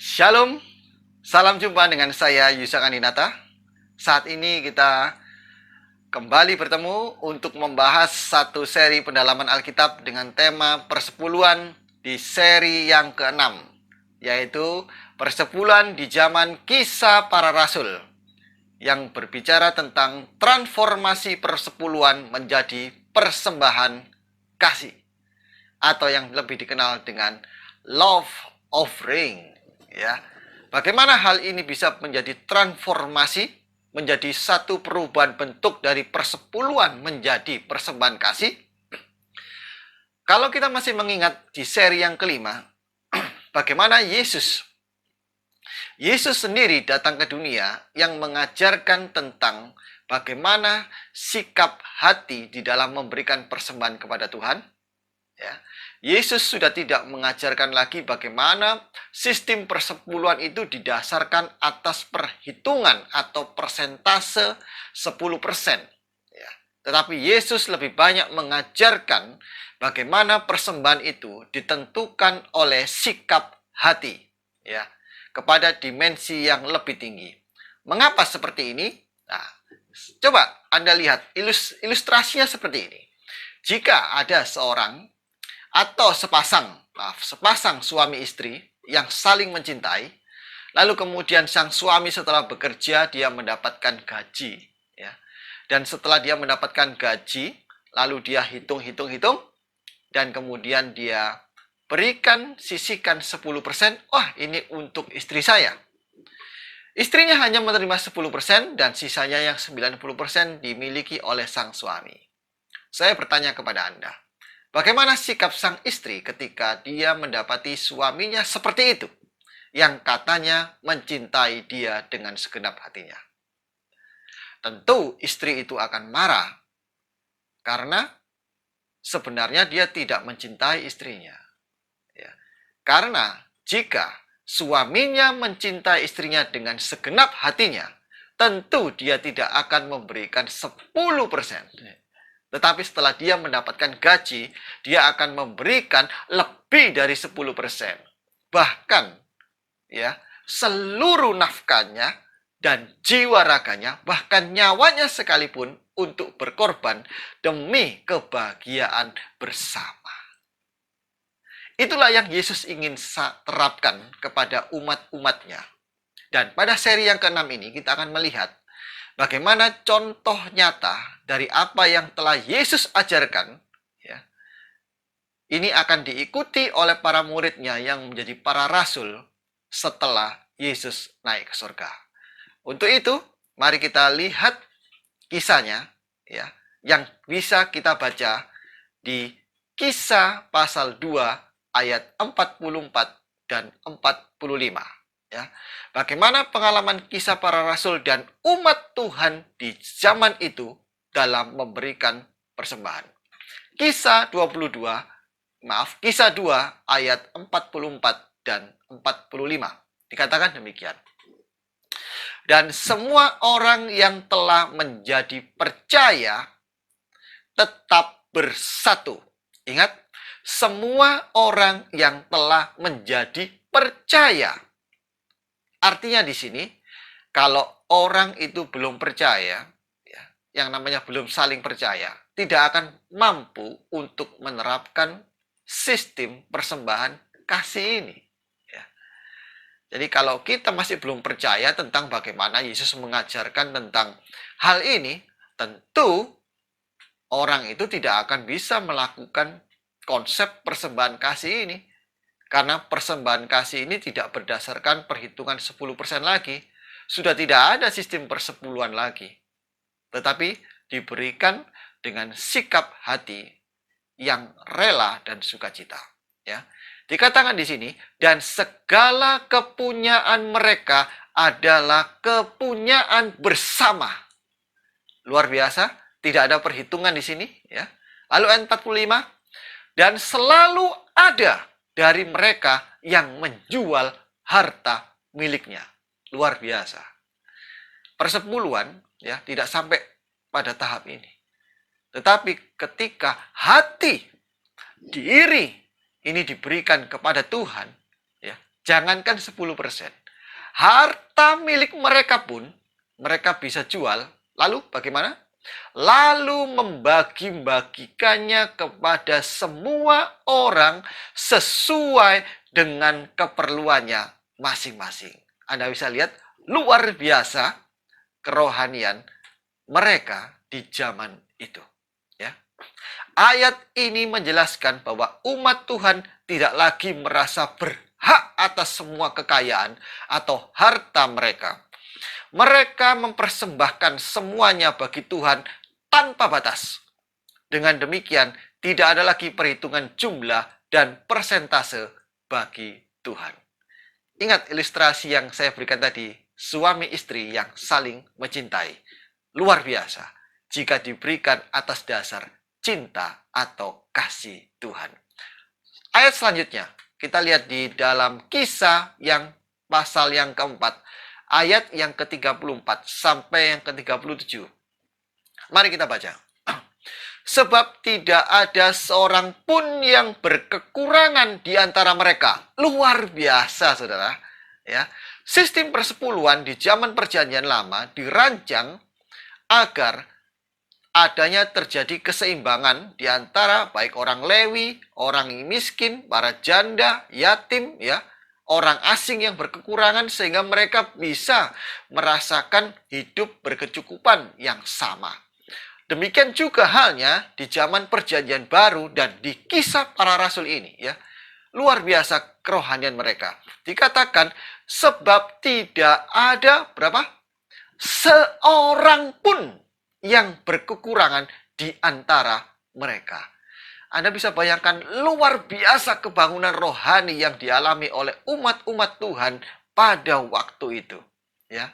Shalom, salam jumpa dengan saya Yusak Aninata. Saat ini kita kembali bertemu untuk membahas satu seri pendalaman Alkitab dengan tema persepuluhan di seri yang ke-6, yaitu persepuluhan di zaman Kisah Para Rasul, yang berbicara tentang transformasi persepuluhan menjadi persembahan kasih, atau yang lebih dikenal dengan love offering. Ya, bagaimana hal ini bisa menjadi transformasi, menjadi satu perubahan bentuk dari persepuluhan menjadi persembahan kasih? Kalau kita masih mengingat di seri yang kelima, bagaimana Yesus sendiri datang ke dunia yang mengajarkan tentang bagaimana sikap hati di dalam memberikan persembahan kepada Tuhan. Ya, Yesus sudah tidak mengajarkan lagi bagaimana sistem persepuluhan itu didasarkan atas perhitungan atau persentase 10%. Ya. Tetapi Yesus lebih banyak mengajarkan bagaimana persembahan itu ditentukan oleh sikap hati, ya, kepada dimensi yang lebih tinggi. Mengapa seperti ini? Nah, coba Anda lihat ilustrasinya seperti ini. Jika ada seorang atau sepasang suami istri yang saling mencintai, lalu kemudian sang suami setelah bekerja dia mendapatkan gaji, ya. Dan setelah dia mendapatkan gaji, lalu dia hitung dan kemudian dia berikan, sisihkan 10%. Wah, ini untuk istri saya. Istrinya hanya menerima 10% dan sisanya yang 90% dimiliki oleh sang suami. Saya bertanya kepada Anda, bagaimana sikap sang istri ketika dia mendapati suaminya seperti itu, yang katanya mencintai dia dengan segenap hatinya? Tentu istri itu akan marah, karena sebenarnya dia tidak mencintai istrinya. Ya. Karena jika suaminya mencintai istrinya dengan segenap hatinya, tentu dia tidak akan memberikan 10%. Tetapi setelah dia mendapatkan gaji, dia akan memberikan lebih dari 10%. Bahkan, ya, seluruh nafkahnya dan jiwa raganya, bahkan nyawanya sekalipun untuk berkorban demi kebahagiaan bersama. Itulah yang Yesus ingin terapkan kepada umat-umatnya. Dan pada seri yang ke-6 ini kita akan melihat bagaimana contoh nyata dari apa yang telah Yesus ajarkan, ya, ini akan diikuti oleh para muridnya yang menjadi para rasul setelah Yesus naik ke surga. Untuk itu, mari kita lihat kisahnya, ya, yang bisa kita baca di Kisah pasal 2 ayat 44 dan 45. Ya. Bagaimana pengalaman kisah para rasul dan umat Tuhan di zaman itu dalam memberikan persembahan. Kisah 2 ayat 44 dan 45. Dikatakan demikian. Dan semua orang yang telah menjadi percaya tetap bersatu. Ingat, semua orang yang telah menjadi percaya. Artinya di sini, kalau orang itu belum percaya, ya, yang namanya belum saling percaya, tidak akan mampu untuk menerapkan sistem persembahan kasih ini. Ya. Jadi kalau kita masih belum percaya tentang bagaimana Yesus mengajarkan tentang hal ini, tentu orang itu tidak akan bisa melakukan konsep persembahan kasih ini. Karena persembahan kasih ini tidak berdasarkan perhitungan 10% lagi. Sudah tidak ada sistem persepuluhan lagi. Tetapi diberikan dengan sikap hati yang rela dan sukacita. Ya. Dikatakan di sini, dan segala kepunyaan mereka adalah kepunyaan bersama. Luar biasa, tidak ada perhitungan di sini. Ya. Lalu ayat 45, dan selalu ada dari mereka yang menjual harta miliknya. Luar biasa. Persepuluhan, ya, tidak sampai pada tahap ini. Tetapi ketika hati, diri ini diberikan kepada Tuhan, ya, Jangankan 10%. Harta milik mereka pun mereka bisa jual. Lalu bagaimana? Lalu membagi-bagikannya kepada semua orang sesuai dengan keperluannya masing-masing. Anda bisa lihat luar biasa kerohanian mereka di zaman itu. Ya. Ayat ini menjelaskan bahwa umat Tuhan tidak lagi merasa berhak atas semua kekayaan atau harta mereka. Mereka mempersembahkan semuanya bagi Tuhan tanpa batas. Dengan demikian, tidak ada lagi perhitungan jumlah dan persentase bagi Tuhan. Ingat ilustrasi yang saya berikan tadi, suami istri yang saling mencintai. Luar biasa jika diberikan atas dasar cinta atau kasih Tuhan. Ayat selanjutnya, kita lihat di dalam Kisah yang pasal yang keempat, ayat yang ke-34 sampai yang ke-37. Mari kita baca. Sebab tidak ada seorang pun yang berkekurangan di antara mereka. Luar biasa, saudara. Ya, sistem persepuluhan di zaman Perjanjian Lama dirancang agar adanya terjadi keseimbangan di antara baik orang Lewi, orang miskin, para janda, yatim, ya, orang asing yang berkekurangan sehingga mereka bisa merasakan hidup berkecukupan yang sama. Demikian juga halnya di zaman Perjanjian Baru dan di Kisah Para Rasul ini, ya. Luar biasa kerohanian mereka. Dikatakan sebab tidak ada berapa? Seorang pun yang berkekurangan di antara mereka. Anda bisa bayangkan luar biasa kebangunan rohani yang dialami oleh umat-umat Tuhan pada waktu itu, ya.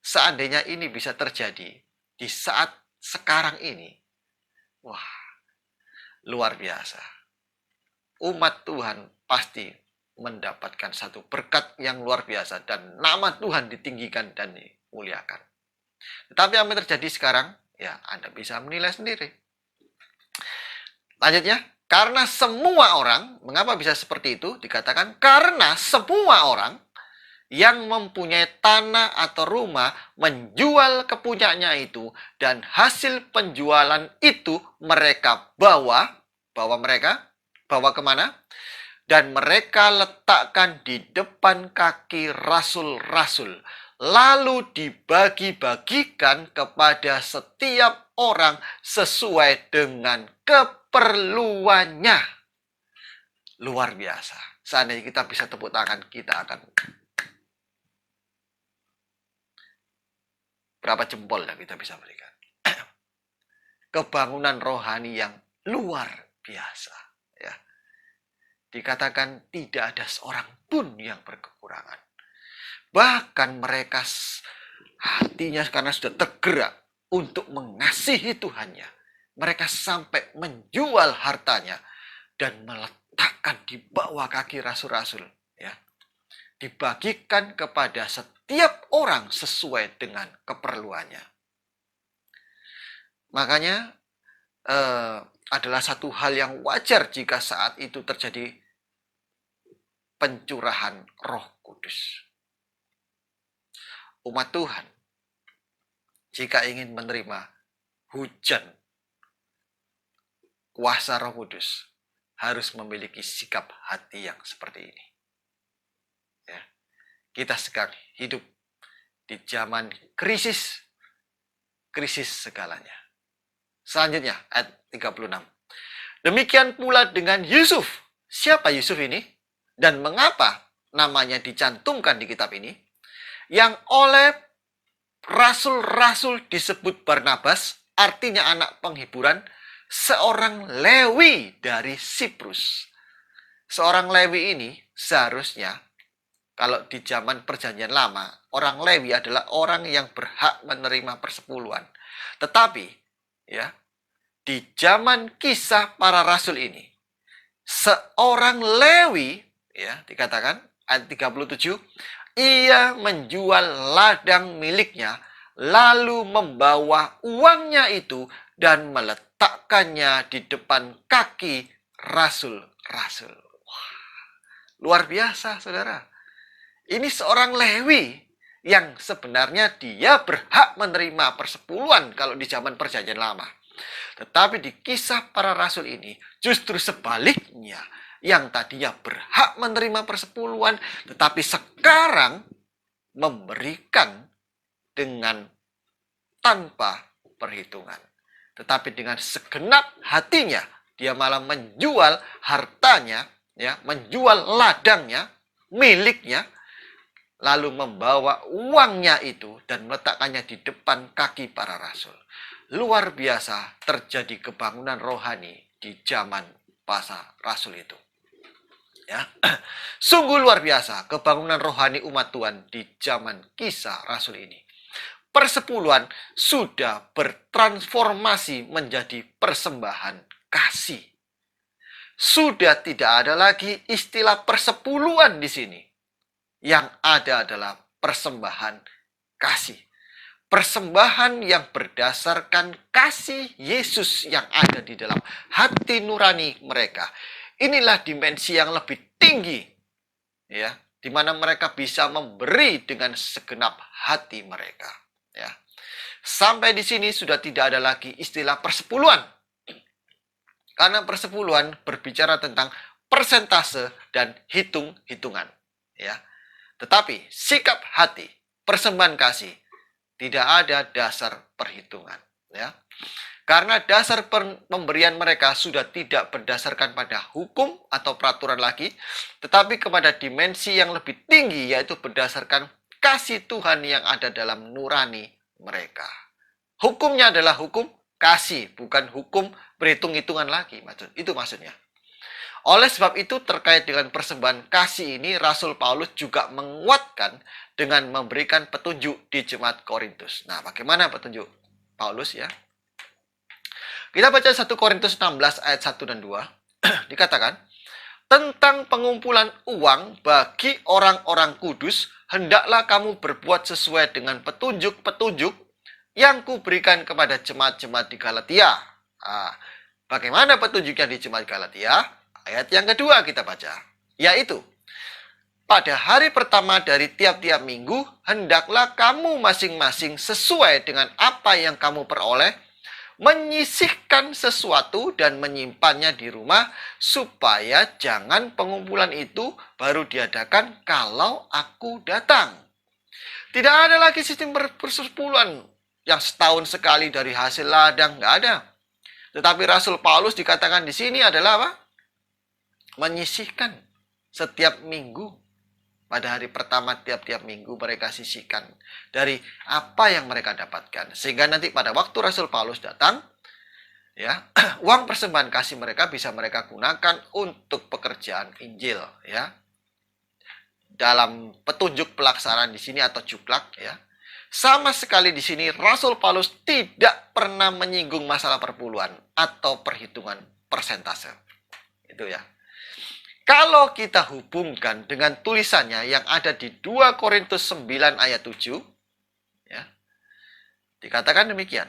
Seandainya ini bisa terjadi di saat sekarang ini, wah, luar biasa. Umat Tuhan pasti mendapatkan satu berkat yang luar biasa dan nama Tuhan ditinggikan dan dimuliakan. Tetapi apa yang terjadi sekarang? Ya, Anda bisa menilai sendiri. Lanjutnya, karena semua orang, mengapa bisa seperti itu? Dikatakan karena semua orang yang mempunyai tanah atau rumah menjual kepunyaannya itu dan hasil penjualan itu mereka bawa kemana? Dan mereka letakkan di depan kaki rasul-rasul, lalu dibagi-bagikan kepada setiap orang sesuai dengan keperluannya. Luar biasa. Seandainya kita bisa tepuk tangan, kita akan berapa jempol yang kita bisa berikan. Kebangunan rohani yang luar biasa. Ya. Dikatakan tidak ada seorang pun yang berkekurangan. Bahkan mereka hatinya karena sudah tergerak untuk mengasihi Tuhannya. Mereka sampai menjual hartanya dan meletakkan di bawah kaki rasul-rasul. Ya. Dibagikan kepada setiap orang sesuai dengan keperluannya. Makanya adalah satu hal yang wajar jika saat itu terjadi pencurahan Roh Kudus. Umat Tuhan, jika ingin menerima hujan kuasa Roh Kudus, harus memiliki sikap hati yang seperti ini. Ya. Kita sekarang hidup di zaman krisis segalanya. Selanjutnya, ayat 36. Demikian pula dengan Yusuf. Siapa Yusuf ini? Dan mengapa namanya dicantumkan di kitab ini? Yang oleh rasul-rasul disebut Barnabas, artinya anak penghiburan, seorang Lewi dari Siprus. Seorang Lewi ini seharusnya, kalau di zaman Perjanjian Lama, orang Lewi adalah orang yang berhak menerima persepuluhan. Tetapi, ya, di zaman Kisah Para Rasul ini, seorang Lewi, ya, dikatakan ayat 37, ia menjual ladang miliknya, lalu membawa uangnya itu dan meletakkannya di depan kaki rasul-rasul. Luar biasa, saudara. Ini seorang Lewi yang sebenarnya dia berhak menerima persepuluhan kalau di zaman Perjanjian Lama. Tetapi di Kisah Para Rasul ini justru sebaliknya. Yang tadinya berhak menerima persepuluhan, tetapi sekarang memberikan dengan tanpa perhitungan. Tetapi dengan segenap hatinya, dia malah menjual hartanya, ya, menjual ladangnya, miliknya, lalu membawa uangnya itu dan meletakkannya di depan kaki para rasul. Luar biasa terjadi kebangunan rohani di zaman para rasul itu. Ya, sungguh luar biasa kebangunan rohani umat Tuhan di zaman Kisah Rasul ini. Persepuluhan sudah bertransformasi menjadi persembahan kasih. Sudah tidak ada lagi istilah persepuluhan di sini. Yang ada adalah persembahan kasih. Persembahan yang berdasarkan kasih Yesus yang ada di dalam hati nurani mereka. Inilah dimensi yang lebih tinggi, ya, di mana mereka bisa memberi dengan segenap hati mereka. Ya. Sampai di sini sudah tidak ada lagi istilah persepuluhan. Karena persepuluhan berbicara tentang persentase dan hitung-hitungan. Ya. Tetapi sikap hati, persembahan kasih, tidak ada dasar perhitungan. Ya. Karena dasar pemberian mereka sudah tidak berdasarkan pada hukum atau peraturan lagi, tetapi kepada dimensi yang lebih tinggi, yaitu berdasarkan kasih Tuhan yang ada dalam nurani mereka. Hukumnya adalah hukum kasih, bukan hukum perhitung-hitungan lagi. Itu maksudnya. Oleh sebab itu, terkait dengan persembahan kasih ini, Rasul Paulus juga menguatkan dengan memberikan petunjuk di jemaat Korintus. Nah, bagaimana petunjuk Paulus ya? Kita baca 1 Korintus 16 ayat 1 dan 2. Dikatakan, tentang pengumpulan uang bagi orang-orang kudus, hendaklah kamu berbuat sesuai dengan petunjuk-petunjuk yang kuberikan kepada jemaat-jemaat di Galatia. Bagaimana petunjuknya di jemaat Galatia? Ayat yang kedua kita baca, yaitu, pada hari pertama dari tiap-tiap minggu, hendaklah kamu masing-masing sesuai dengan apa yang kamu peroleh, menyisihkan sesuatu dan menyimpannya di rumah, supaya jangan pengumpulan itu baru diadakan kalau aku datang. Tidak ada lagi sistem persepuluhan yang setahun sekali dari hasil ladang, nggak ada. Tetapi Rasul Paulus dikatakan di sini adalah apa? Menyisihkan setiap minggu. Pada hari pertama tiap-tiap minggu mereka sisihkan dari apa yang mereka dapatkan. Sehingga nanti pada waktu Rasul Paulus datang, ya, uang persembahan kasih mereka bisa mereka gunakan untuk pekerjaan Injil, ya. Dalam petunjuk pelaksanaan di sini atau juklak, ya. Sama sekali di sini Rasul Paulus tidak pernah menyinggung masalah perpuluhan atau perhitungan persentase. Itu ya. Kalau kita hubungkan dengan tulisannya yang ada di 2 Korintus 9 ayat 7, ya, dikatakan demikian.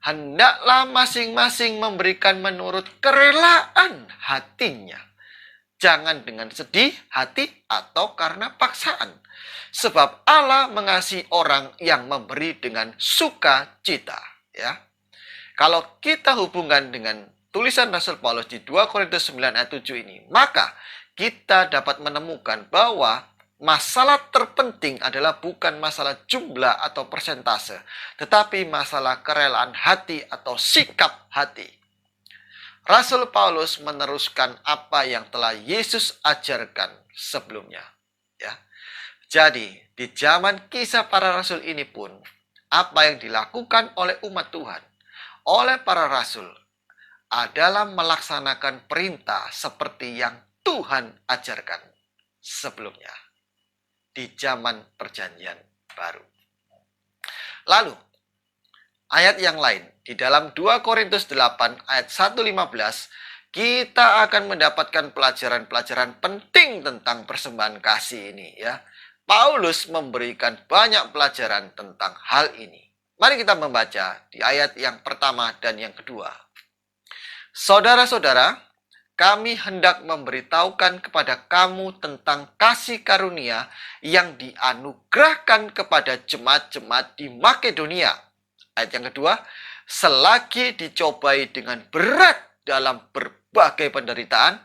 Hendaklah masing-masing memberikan menurut kerelaan hatinya. Jangan dengan sedih hati atau karena paksaan. Sebab Allah mengasihi orang yang memberi dengan sukacita. Ya. Kalau kita hubungkan dengan tulisan Rasul Paulus di 2 Korintus 9 ayat 7 ini, maka kita dapat menemukan bahwa masalah terpenting adalah bukan masalah jumlah atau persentase, tetapi masalah kerelaan hati atau sikap hati. Rasul Paulus meneruskan apa yang telah Yesus ajarkan sebelumnya. Ya. Jadi, di zaman Kisah Para Rasul ini pun, apa yang dilakukan oleh umat Tuhan, oleh para rasul, adalah melaksanakan perintah seperti yang Tuhan ajarkan sebelumnya di zaman Perjanjian Baru. Lalu, ayat yang lain di dalam 2 Korintus 8 ayat 1-15, kita akan mendapatkan pelajaran-pelajaran penting tentang persembahan kasih ini, ya. Paulus memberikan banyak pelajaran tentang hal ini. Mari kita membaca di ayat yang pertama dan yang kedua. Saudara-saudara, kami hendak memberitahukan kepada kamu tentang kasih karunia yang dianugerahkan kepada jemaat-jemaat di Makedonia. Ayat yang kedua, selagi dicobai dengan berat dalam berbagai penderitaan,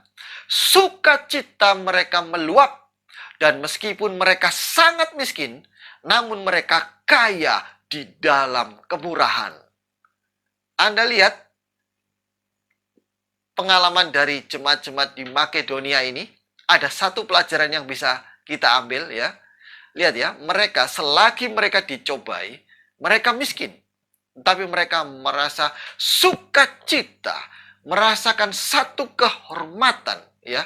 sukacita mereka meluap, dan meskipun mereka sangat miskin, namun mereka kaya di dalam kemurahan. Anda lihat pengalaman dari jemaat-jemaat di Makedonia ini, ada satu pelajaran yang bisa kita ambil ya. Lihat ya, mereka selagi mereka dicobai, mereka miskin. Tapi mereka merasa sukacita, merasakan satu kehormatan ya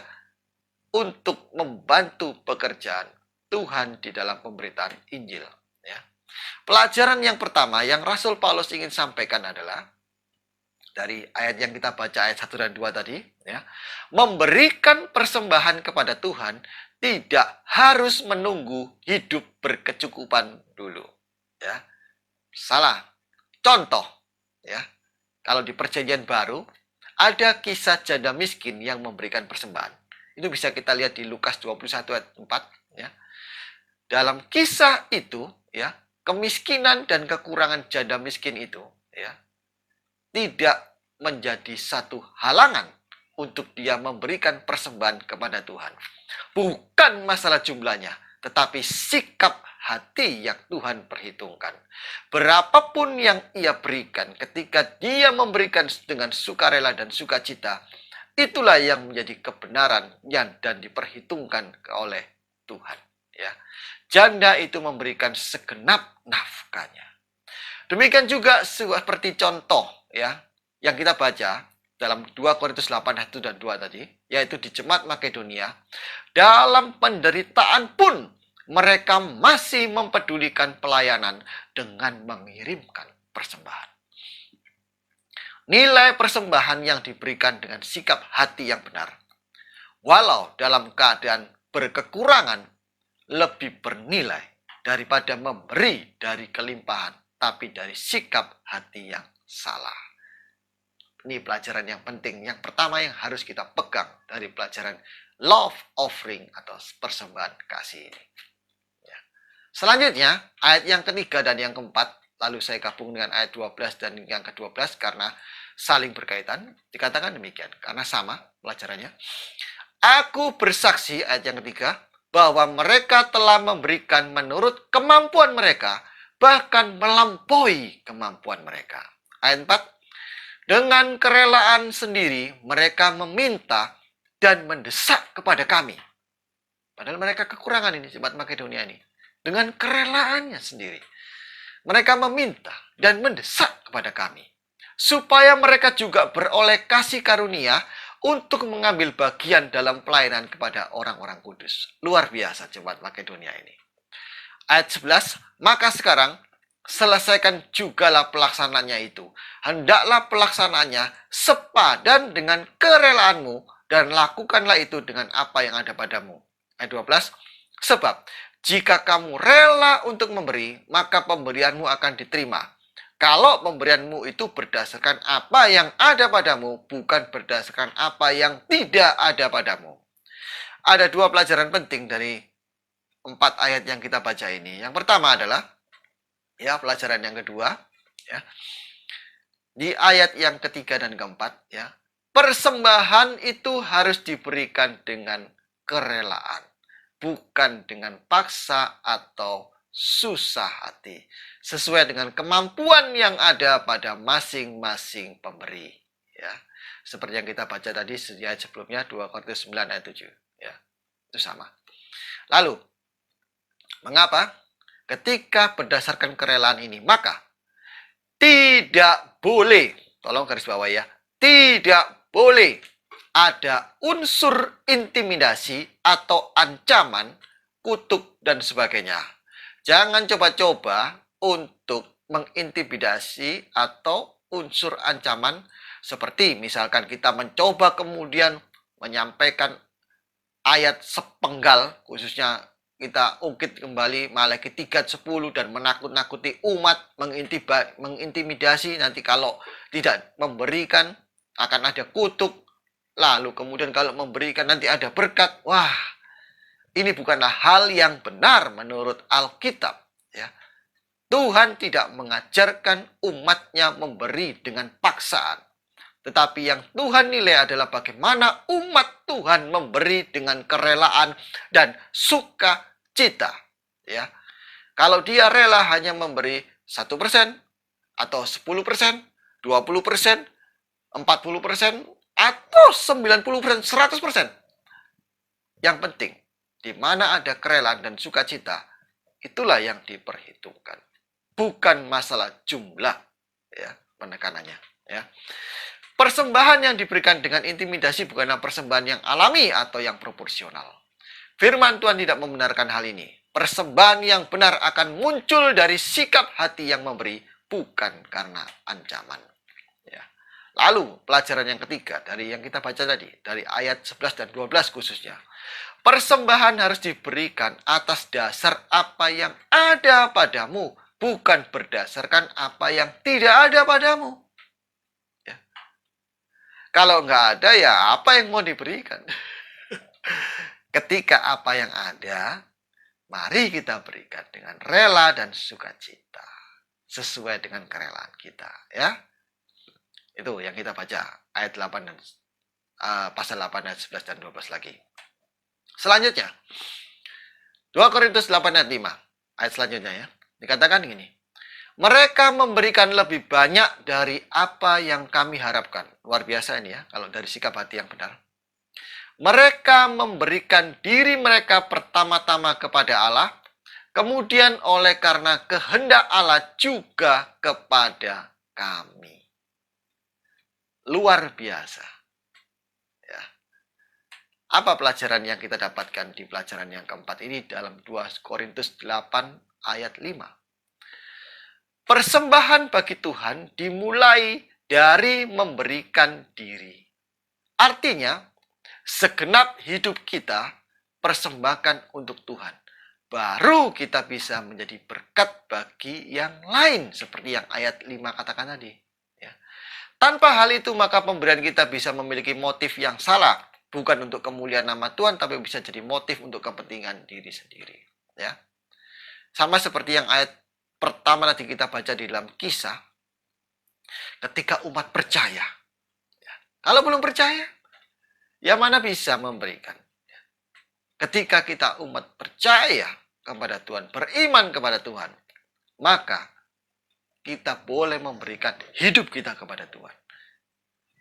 untuk membantu pekerjaan Tuhan di dalam pemberitaan Injil ya. Pelajaran yang pertama yang Rasul Paulus ingin sampaikan adalah dari ayat yang kita baca ayat 1 dan 2 tadi ya. Memberikan persembahan kepada Tuhan tidak harus menunggu hidup berkecukupan dulu ya. Salah. Contoh ya. Kalau di Perjanjian Baru ada kisah janda miskin yang memberikan persembahan. Itu bisa kita lihat di Lukas 21 ayat 4 ya. Dalam kisah itu ya, kemiskinan dan kekurangan janda miskin itu ya tidak menjadi satu halangan untuk dia memberikan persembahan kepada Tuhan. Bukan masalah jumlahnya, tetapi sikap hati yang Tuhan perhitungkan. Berapapun yang ia berikan, ketika dia memberikan dengan sukarela dan sukacita, itulah yang menjadi kebenaran dan diperhitungkan oleh Tuhan. Ya, janda itu memberikan segenap nafkahnya. Demikian juga seperti contoh ya yang kita baca dalam 2 Korintus 8 ayat 1 dan 2 tadi, yaitu di jemaat Makedonia, dalam penderitaan pun mereka masih mempedulikan pelayanan dengan mengirimkan persembahan. Nilai persembahan yang diberikan dengan sikap hati yang benar, walau dalam keadaan berkekurangan, lebih bernilai daripada memberi dari kelimpahan, tapi dari sikap hati yang salah. Ini pelajaran yang penting. Yang pertama yang harus kita pegang dari pelajaran love offering atau persembahan kasih ini. Ya. Selanjutnya, ayat yang ketiga dan yang keempat, lalu saya gabung dengan ayat 12 dan yang ke-12 karena saling berkaitan. Dikatakan demikian, karena sama pelajarannya. Aku bersaksi, ayat yang ketiga, bahwa mereka telah memberikan menurut kemampuan mereka, bahkan melampaui kemampuan mereka. Ayat 4, dengan kerelaan sendiri mereka meminta dan mendesak kepada kami. Padahal mereka kekurangan ini, jemaat Makedonia ini. Dengan kerelaannya sendiri. Mereka meminta dan mendesak kepada kami. Supaya mereka juga beroleh kasih karunia untuk mengambil bagian dalam pelayanan kepada orang-orang kudus. Luar biasa jemaat Makedonia ini. Ayat 11, maka sekarang selesaikan jugalah pelaksanaannya itu. Hendaklah pelaksanaannya sepadan dengan kerelaanmu dan lakukanlah itu dengan apa yang ada padamu. Ayat 12, sebab jika kamu rela untuk memberi, maka pemberianmu akan diterima. Kalau pemberianmu itu berdasarkan apa yang ada padamu, bukan berdasarkan apa yang tidak ada padamu. Ada dua pelajaran penting dari 4 ayat yang kita baca ini. Yang pertama adalah ya pelajaran yang kedua ya. Di ayat yang ketiga dan keempat ya, persembahan itu harus diberikan dengan kerelaan, bukan dengan paksa atau susah hati, sesuai dengan kemampuan yang ada pada masing-masing pemberi ya. Seperti yang kita baca tadi di ayat sebelumnya 2 Korintus 9 ayat 7 ya. Itu sama. Lalu mengapa? Ketika berdasarkan kerelaan ini, maka tidak boleh, tolong garis bawah ya, tidak boleh ada unsur intimidasi atau ancaman, kutuk dan sebagainya. Jangan coba-coba untuk mengintimidasi atau unsur ancaman seperti misalkan kita mencoba kemudian menyampaikan ayat sepenggal, khususnya kita ungkit kembali Malaki 3:10 dan menakut-nakuti umat, mengintimidasi nanti kalau tidak memberikan akan ada kutuk. lalu kemudian kalau memberikan nanti ada berkat. Wah, ini bukanlah hal yang benar menurut Alkitab. Ya. Tuhan tidak mengajarkan umatnya memberi dengan paksaan. Tetapi yang Tuhan nilai adalah bagaimana umat Tuhan memberi dengan kerelaan dan sukacita. Ya. Kalau dia rela hanya memberi 1% atau 10%, 20%, 40%, atau 90%, 100%. Yang penting, di mana ada kerelaan dan sukacita, itulah yang diperhitungkan. Bukan masalah jumlah, ya, penekanannya. Ya. Persembahan yang diberikan dengan intimidasi bukanlah persembahan yang alami atau yang proporsional. Firman Tuhan tidak membenarkan hal ini. Persembahan yang benar akan muncul dari sikap hati yang memberi, bukan karena ancaman. Ya. Lalu, pelajaran yang ketiga dari yang kita baca tadi, dari ayat 11 dan 12 khususnya. Persembahan harus diberikan atas dasar apa yang ada padamu, bukan berdasarkan apa yang tidak ada padamu. Ya. Kalau nggak ada, ya apa yang mau diberikan? Ketika apa yang ada, mari kita berikan dengan rela dan sukacita. Sesuai dengan kerelaan kita. Ya. Itu yang kita baca. Ayat 8 dan pasal 8 ayat 11 dan 12 lagi. Selanjutnya. 2 Korintus 8 ayat 5. Ayat selanjutnya ya. Dikatakan gini. Mereka memberikan lebih banyak dari apa yang kami harapkan. Luar biasa ini ya. Kalau dari sikap hati yang benar. Mereka memberikan diri mereka pertama-tama kepada Allah, kemudian oleh karena kehendak Allah juga kepada kami. Luar biasa. Ya. Apa pelajaran yang kita dapatkan di pelajaran yang keempat ini dalam 2 Korintus 8 ayat 5? Persembahan bagi Tuhan dimulai dari memberikan diri. Artinya, segenap hidup kita persembahkan untuk Tuhan. Baru kita bisa menjadi berkat bagi yang lain. Seperti yang ayat 5 katakan tadi. Ya. Tanpa hal itu maka pemberian kita bisa memiliki motif yang salah. Bukan untuk kemuliaan nama Tuhan, tapi bisa jadi motif untuk kepentingan diri sendiri. Ya. Sama seperti yang ayat pertama tadi kita baca di dalam Kisah. Ketika umat percaya. Ya. Kalau belum percaya, yang mana bisa memberikan? Ketika kita umat percaya kepada Tuhan, beriman kepada Tuhan, maka kita boleh memberikan hidup kita kepada Tuhan.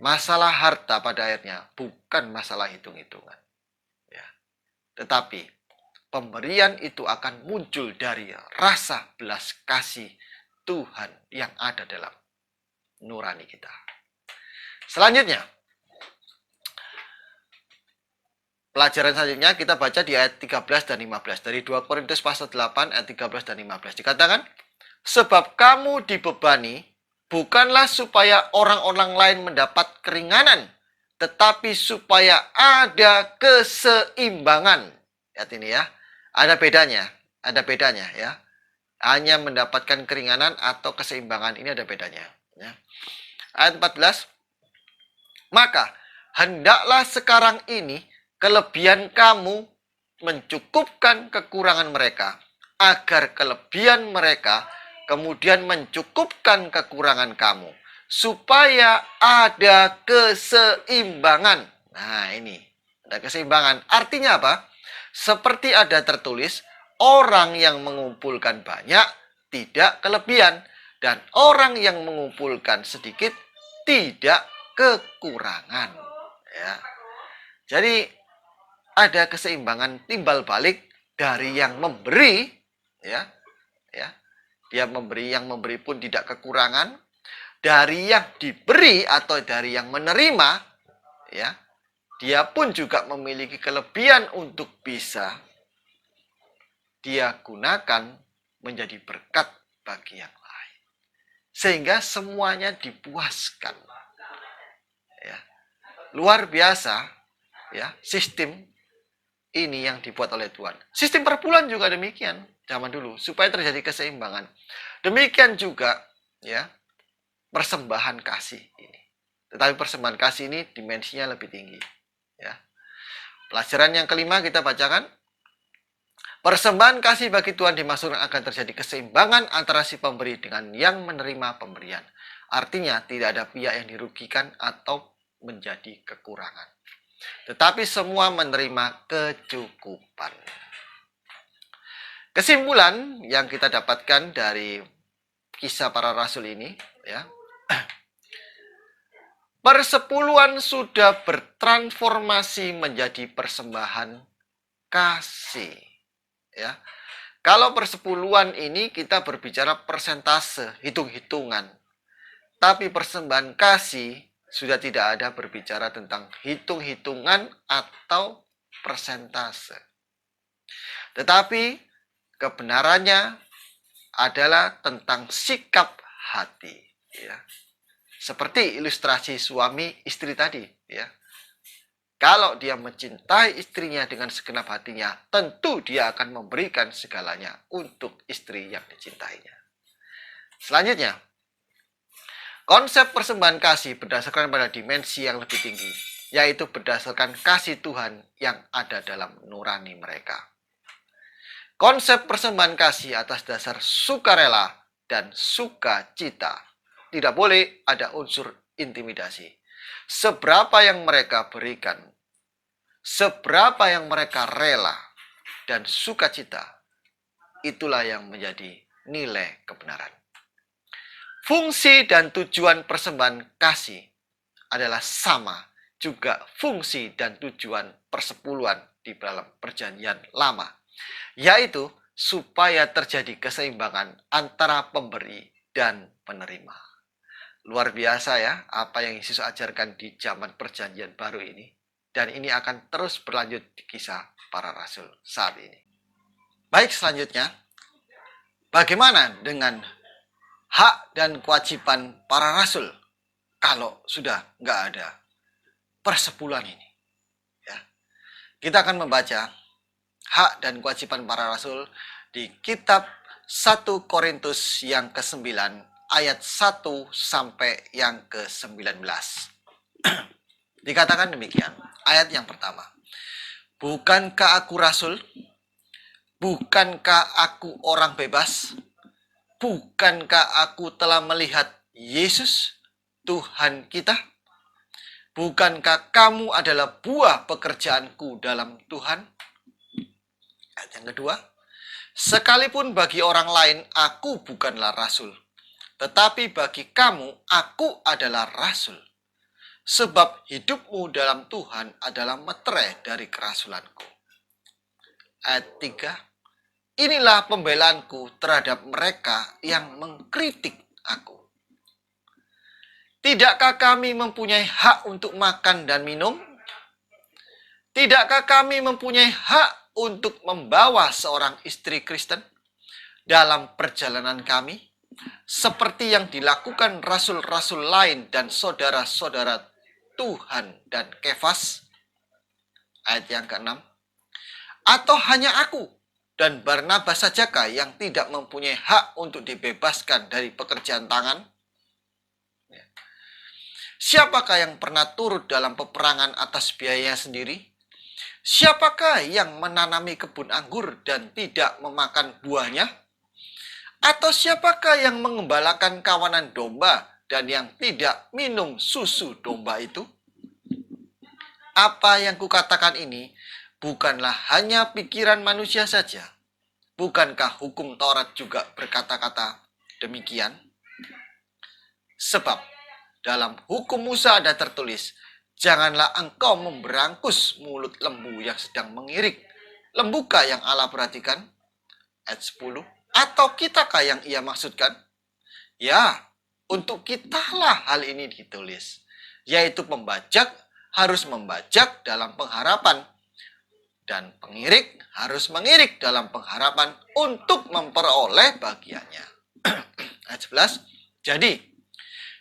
Masalah harta pada akhirnya bukan masalah hitung-hitungan. Ya. Tetapi pemberian itu akan muncul dari rasa belas kasih Tuhan yang ada dalam nurani kita. Selanjutnya, pelajaran selanjutnya kita baca di ayat 13 dan 15. Dari 2 Korintus pasal 8 ayat 13 dan 15. Dikatakan, sebab kamu dibebani bukanlah supaya orang-orang lain mendapat keringanan, tetapi supaya ada keseimbangan. Lihat ini ya. Ada bedanya ya. Hanya mendapatkan keringanan atau keseimbangan, ini ada bedanya. Ya. Ayat 14. Maka hendaklah sekarang ini kelebihan kamu mencukupkan kekurangan mereka, agar kelebihan mereka kemudian mencukupkan kekurangan kamu, supaya ada keseimbangan. Nah ini, ada keseimbangan. Artinya apa? Seperti ada tertulis, orang yang mengumpulkan banyak tidak kelebihan, dan orang yang mengumpulkan sedikit tidak kekurangan. Ya. Jadi ada keseimbangan timbal balik dari yang memberi, ya. Dia memberi, yang memberi pun tidak kekurangan, dari yang diberi atau dari yang menerima, ya. Dia pun juga memiliki kelebihan untuk bisa dia gunakan menjadi berkat bagi yang lain. Sehingga semuanya dipuaskan. Ya. Luar biasa, ya, sistem ini yang dibuat oleh Tuhan. Sistem per bulan juga demikian zaman dulu, supaya terjadi keseimbangan. Demikian juga ya persembahan kasih ini. Tetapi persembahan kasih ini dimensinya lebih tinggi. Ya. Pelajaran yang kelima kita bacakan. Persembahan kasih bagi Tuhan dimaksudkan akan terjadi keseimbangan antara si pemberi dengan yang menerima pemberian. Artinya tidak ada pihak yang dirugikan atau menjadi kekurangan. Tetapi semua menerima kecukupan. Kesimpulan yang kita dapatkan dari kisah para rasul ini, ya, persepuluhan sudah bertransformasi menjadi persembahan kasih. Ya, kalau persepuluhan ini kita berbicara persentase, hitung-hitungan. Tapi persembahan kasih sudah tidak ada berbicara tentang hitung-hitungan atau persentase. Tetapi kebenarannya adalah tentang sikap hati. Ya. Seperti ilustrasi suami istri tadi. Ya. Kalau dia mencintai istrinya dengan segenap hatinya, tentu dia akan memberikan segalanya untuk istri yang dicintainya. Selanjutnya, konsep persembahan kasih berdasarkan pada dimensi yang lebih tinggi, yaitu berdasarkan kasih Tuhan yang ada dalam nurani mereka. Konsep persembahan kasih atas dasar sukarela dan sukacita. Tidak boleh ada unsur intimidasi. Seberapa yang mereka berikan, seberapa yang mereka rela dan sukacita, itulah yang menjadi nilai kebenaran. Fungsi dan tujuan persembahan kasih adalah sama juga fungsi dan tujuan persepuluhan di dalam perjanjian lama, yaitu supaya terjadi keseimbangan antara pemberi dan penerima. Luar biasa ya, apa yang Yesus ajarkan di zaman perjanjian baru ini. Dan ini akan terus berlanjut di kisah para rasul saat ini. Baik, selanjutnya, bagaimana dengan hak dan kewajiban para rasul kalau sudah nggak ada persepuluhan ini? Ya. Kita akan membaca hak dan kewajiban para rasul di kitab 1 Korintus yang ke-9 ayat 1 sampai yang ke-19. Dikatakan demikian, ayat yang pertama. Bukankah aku rasul? Bukankah aku orang bebas? Bukankah aku telah melihat Yesus, Tuhan kita? Bukankah kamu adalah buah pekerjaanku dalam Tuhan? Ayat yang kedua. Sekalipun bagi orang lain aku bukanlah rasul, tetapi bagi kamu, aku adalah rasul. Sebab hidupmu dalam Tuhan adalah meterai dari kerasulanku. Ayat 3. Inilah pembelaanku terhadap mereka yang mengkritik aku. Tidakkah kami mempunyai hak untuk makan dan minum? Tidakkah kami mempunyai hak untuk membawa seorang istri Kristen dalam perjalanan kami? Seperti yang dilakukan rasul-rasul lain dan saudara-saudara Tuhan dan Kefas. Ayat yang ke-6. Atau hanya aku dan Barnabas sajakah yang tidak mempunyai hak untuk dibebaskan dari pekerjaan tangan? Siapakah yang pernah turut dalam peperangan atas biayanya sendiri? Siapakah yang menanami kebun anggur dan tidak memakan buahnya? Atau siapakah yang mengembalakan kawanan domba dan yang tidak minum susu domba itu? Apa yang kukatakan ini bukanlah hanya pikiran manusia saja. Bukankah hukum Taurat juga berkata-kata demikian? Sebab dalam hukum Musa ada tertulis, janganlah engkau memberangkus mulut lembu yang sedang mengirik. Lembukah yang Allah perhatikan? Ayat 10. Atau kitakah yang ia maksudkan? Ya, untuk kitalah hal ini ditulis. Yaitu pembajak harus membajak dalam pengharapan. Dan pengirik harus mengirik dalam pengharapan untuk memperoleh bagiannya. Ayat 11. Jadi,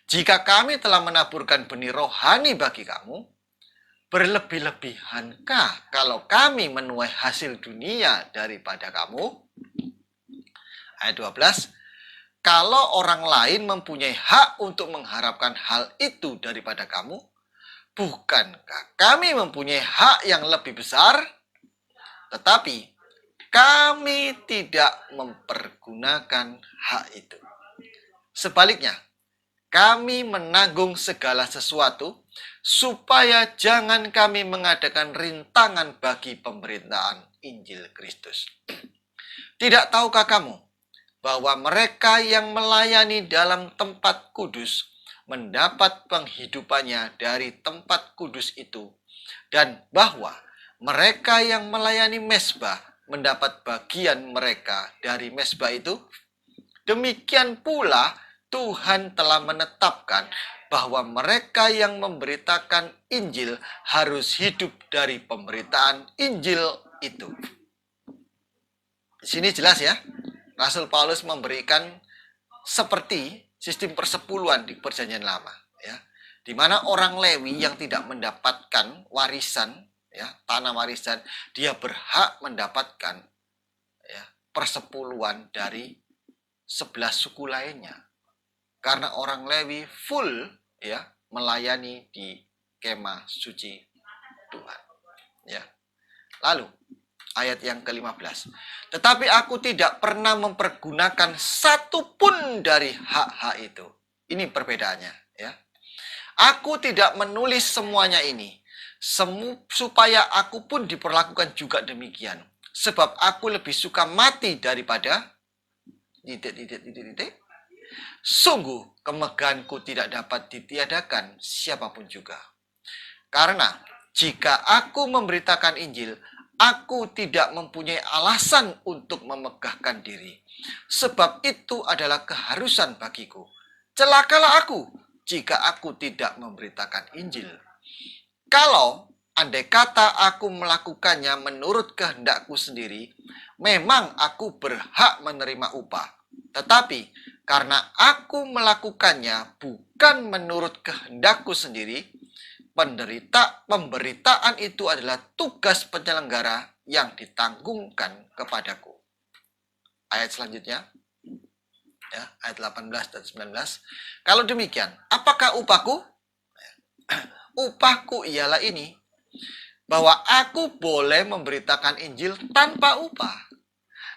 jika kami telah menaburkan benih rohani bagi kamu, berlebih-lebihankah kalau kami menuai hasil dunia daripada kamu? Ayat 12. kalau orang lain mempunyai hak untuk mengharapkan hal itu daripada kamu, bukankah kami mempunyai hak yang lebih besar? Tetapi kami tidak mempergunakan hak itu. Sebaliknya, kami menanggung segala sesuatu supaya jangan kami mengadakan rintangan bagi pemberitaan Injil Kristus. Tidak tahukah kamu bahwa mereka yang melayani dalam tempat kudus mendapat penghidupannya dari tempat kudus itu, dan bahwa mereka yang melayani mezbah mendapat bagian mereka dari mezbah itu? Demikian pula Tuhan telah menetapkan bahwa mereka yang memberitakan Injil harus hidup dari pemberitaan Injil itu. Di sini jelas ya, Rasul Paulus memberikan seperti sistem persepuluhan di Perjanjian Lama, ya, di mana orang Lewi yang tidak mendapatkan warisan, ya, tanah warisan, dia berhak mendapatkan, ya, persepuluhan dari 11 suku lainnya. Karena orang Lewi full, ya, melayani di kemah suci Tuhan. Ya. Lalu ayat yang ke-15. Tetapi aku tidak pernah mempergunakan satupun dari hak-hak itu. Ini perbedaannya, ya. Aku tidak menulis semuanya ini supaya aku pun diperlakukan juga demikian. Sebab aku lebih suka mati daripada Sungguh kemegahanku tidak dapat ditiadakan siapapun juga. Karena jika aku memberitakan Injil, aku tidak mempunyai alasan untuk memegahkan diri. Sebab itu adalah keharusan bagiku. Celakalah aku jika aku tidak memberitakan Injil. Kalau andai kata aku melakukannya menurut kehendakku sendiri, memang aku berhak menerima upah. Tetapi karena aku melakukannya bukan menurut kehendakku sendiri, pemberitaan itu adalah tugas penyelenggara yang ditanggungkan kepadaku. Ayat selanjutnya, ya, ayat 18 dan 19. Kalau demikian, apakah upahku? Upahku ialah ini, bahwa aku boleh memberitakan Injil tanpa upah,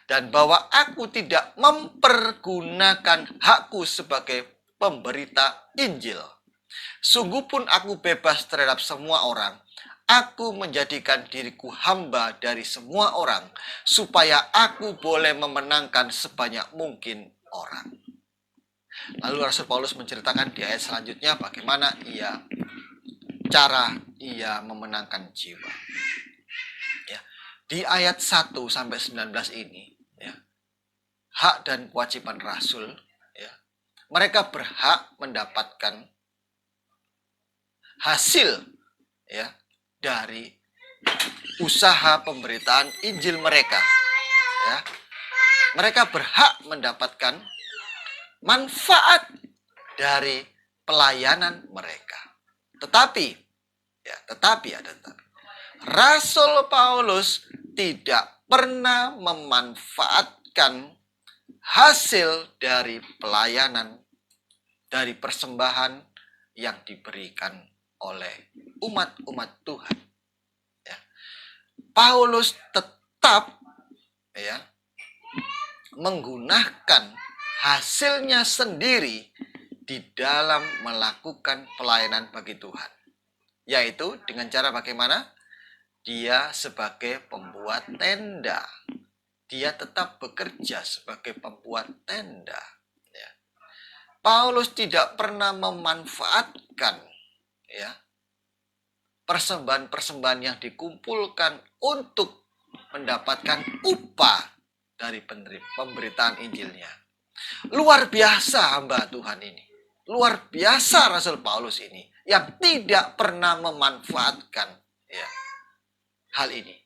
dan bahwa aku tidak mempergunakan hakku sebagai pemberita Injil. Sungguh pun aku bebas terhadap semua orang. Aku menjadikan diriku hamba dari semua orang, supaya aku boleh memenangkan sebanyak mungkin orang. Lalu Rasul Paulus menceritakan di ayat selanjutnya bagaimana cara ia memenangkan jiwa. Ya. Di ayat 1 sampai 19 ini, ya, hak dan kewajiban Rasul, ya, mereka berhak mendapatkan hasil, ya, dari usaha pemberitaan Injil mereka, ya. Mereka berhak mendapatkan manfaat dari pelayanan mereka. Tetapi Rasul Paulus tidak pernah memanfaatkan hasil dari pelayanan, dari persembahan yang diberikan oleh umat-umat Tuhan. Ya. Paulus tetap, ya, menggunakan hasilnya sendiri di dalam melakukan pelayanan bagi Tuhan. Yaitu dengan cara bagaimana? Dia sebagai pembuat tenda. Dia tetap bekerja sebagai pembuat tenda. Ya. Paulus tidak pernah memanfaatkan, ya, persembahan-persembahan yang dikumpulkan untuk mendapatkan upah dari pemberitaan Injilnya. Luar biasa hamba Tuhan ini. Luar biasa Rasul Paulus ini yang tidak pernah memanfaatkan, ya, hal ini.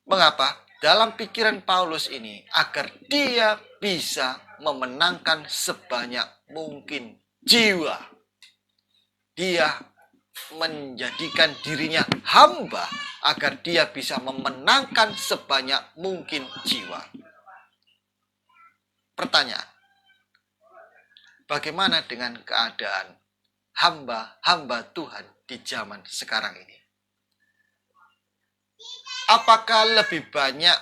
Mengapa? Dalam pikiran Paulus ini, agar dia bisa memenangkan sebanyak mungkin jiwa. Dia menjadikan dirinya hamba agar dia bisa memenangkan sebanyak mungkin jiwa. Pertanyaan, bagaimana dengan keadaan hamba-hamba Tuhan di zaman sekarang ini? Apakah lebih banyak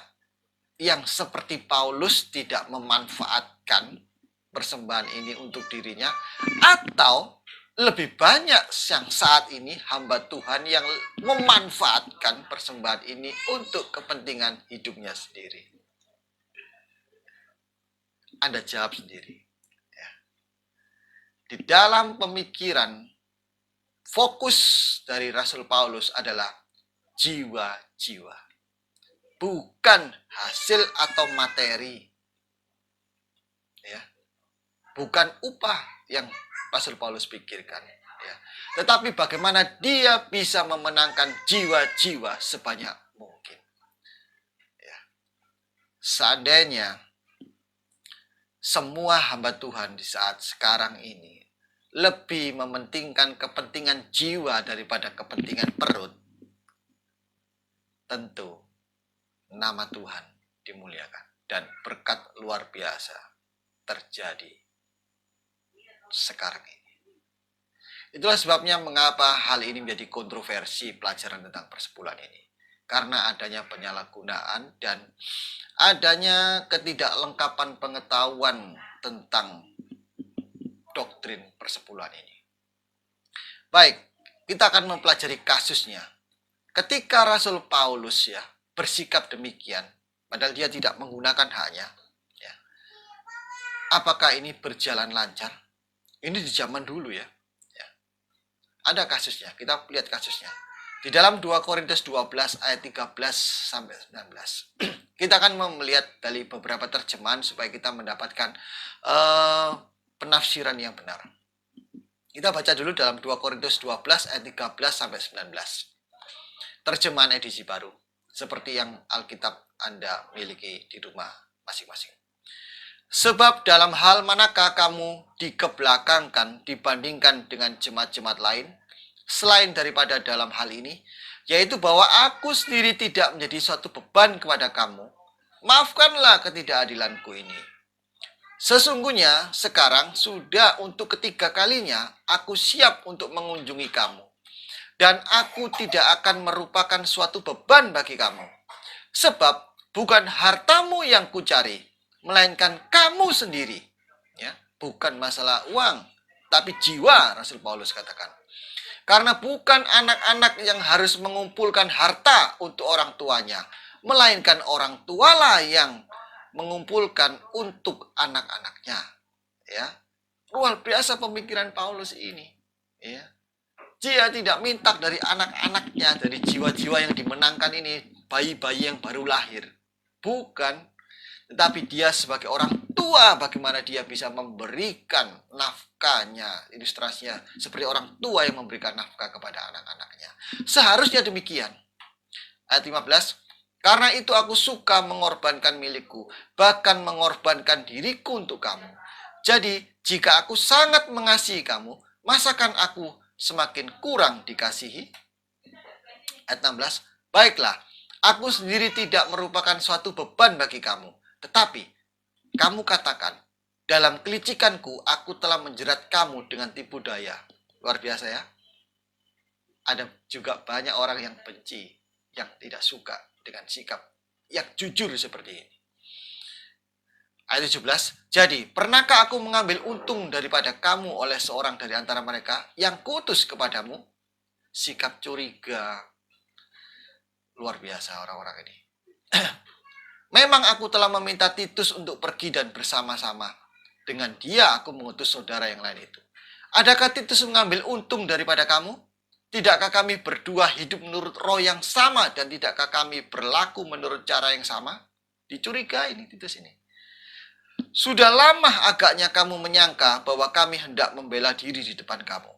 yang seperti Paulus tidak memanfaatkan persembahan ini untuk dirinya, atau lebih banyak yang saat ini hamba Tuhan yang memanfaatkan persembahan ini untuk kepentingan hidupnya sendiri? Anda jawab sendiri. Ya. Di dalam pemikiran, fokus dari Rasul Paulus adalah jiwa-jiwa, bukan hasil atau materi, ya, bukan upah yang Rasul Paulus pikirkan, ya, tetapi bagaimana dia bisa memenangkan jiwa-jiwa sebanyak mungkin. Ya. Seandainya semua hamba Tuhan di saat sekarang ini lebih mementingkan kepentingan jiwa daripada kepentingan perut, tentu nama Tuhan dimuliakan dan berkat luar biasa terjadi sekarang ini. Itulah sebabnya mengapa hal ini menjadi kontroversi pelajaran tentang persepuluhan ini. Karena adanya penyalahgunaan dan adanya ketidaklengkapan pengetahuan tentang doktrin persepuluhan ini. Baik, kita akan mempelajari kasusnya. Ketika Rasul Paulus bersikap demikian, padahal dia tidak menggunakan haknya, ya, apakah ini berjalan lancar? Ini di zaman dulu ya. Ada kasusnya, kita lihat kasusnya. Di dalam 2 Korintus 12 ayat 13 sampai 19. Kita akan melihat dari beberapa terjemahan supaya kita mendapatkan penafsiran yang benar. Kita baca dulu dalam 2 Korintus 12 ayat 13 sampai 19. Terjemahan edisi baru, seperti yang Alkitab Anda miliki di rumah masing-masing. Sebab dalam hal manakah kamu dikebelakangkan dibandingkan dengan jemaat-jemaat lain, selain daripada dalam hal ini, yaitu bahwa aku sendiri tidak menjadi suatu beban kepada kamu, maafkanlah ketidakadilanku ini. Sesungguhnya sekarang sudah untuk ketiga kalinya aku siap untuk mengunjungi kamu, dan aku tidak akan merupakan suatu beban bagi kamu. Sebab bukan hartamu yang kucari, melainkan kamu sendiri. Ya, bukan masalah uang, tapi jiwa, Rasul Paulus katakan. Karena bukan anak-anak yang harus mengumpulkan harta untuk orang tuanya, melainkan orang tualah yang mengumpulkan untuk anak-anaknya. Ya, luar biasa pemikiran Paulus ini. Ya, dia tidak minta dari anak-anaknya, dari jiwa-jiwa yang dimenangkan ini, bayi-bayi yang baru lahir. Bukan. Tetapi dia sebagai orang tua, bagaimana dia bisa memberikan nafkahnya. Ilustrasinya seperti orang tua yang memberikan nafkah kepada anak-anaknya. Seharusnya demikian. Ayat 15. Karena itu aku suka mengorbankan milikku, bahkan mengorbankan diriku untuk kamu. Jadi jika aku sangat mengasihi kamu, masakan aku semakin kurang dikasihi? Ayat 16. Baiklah, aku sendiri tidak merupakan suatu beban bagi kamu. Tetapi, kamu katakan, dalam kelicikanku aku telah menjerat kamu dengan tipu daya. Luar biasa ya. Ada juga banyak orang yang benci, yang tidak suka dengan sikap yang jujur seperti ini. Ayat 17. Jadi, pernahkah aku mengambil untung daripada kamu oleh seorang dari antara mereka yang kuutus kepadamu? Sikap curiga. Luar biasa orang-orang ini. Memang aku telah meminta Titus untuk pergi dan bersama-sama. Dengan dia aku mengutus saudara yang lain itu. Adakah Titus mengambil untung daripada kamu? Tidakkah kami berdua hidup menurut roh yang sama dan tidakkah kami berlaku menurut cara yang sama? Dicurigai ini Titus ini. Sudah lama agaknya kamu menyangka bahwa kami hendak membela diri di depan kamu.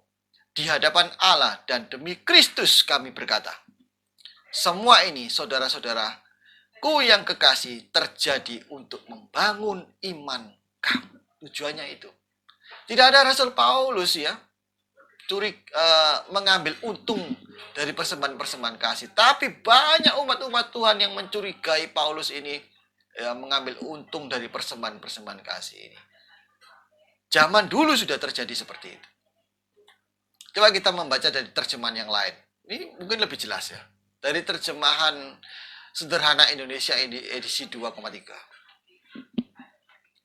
Di hadapan Allah dan demi Kristus kami berkata. Semua ini saudara-saudara, ku yang kekasih terjadi untuk membangun iman kamu. Tujuannya itu. Tidak ada Rasul Paulus mengambil untung dari persembahan-persembahan kasih. Tapi banyak umat-umat Tuhan yang mencurigai Paulus ini mengambil untung dari persembahan-persembahan kasih ini. Zaman dulu sudah terjadi seperti itu. Coba kita membaca dari terjemahan yang lain. Ini mungkin lebih jelas ya. Dari terjemahan sederhana Indonesia ini edisi 2,3.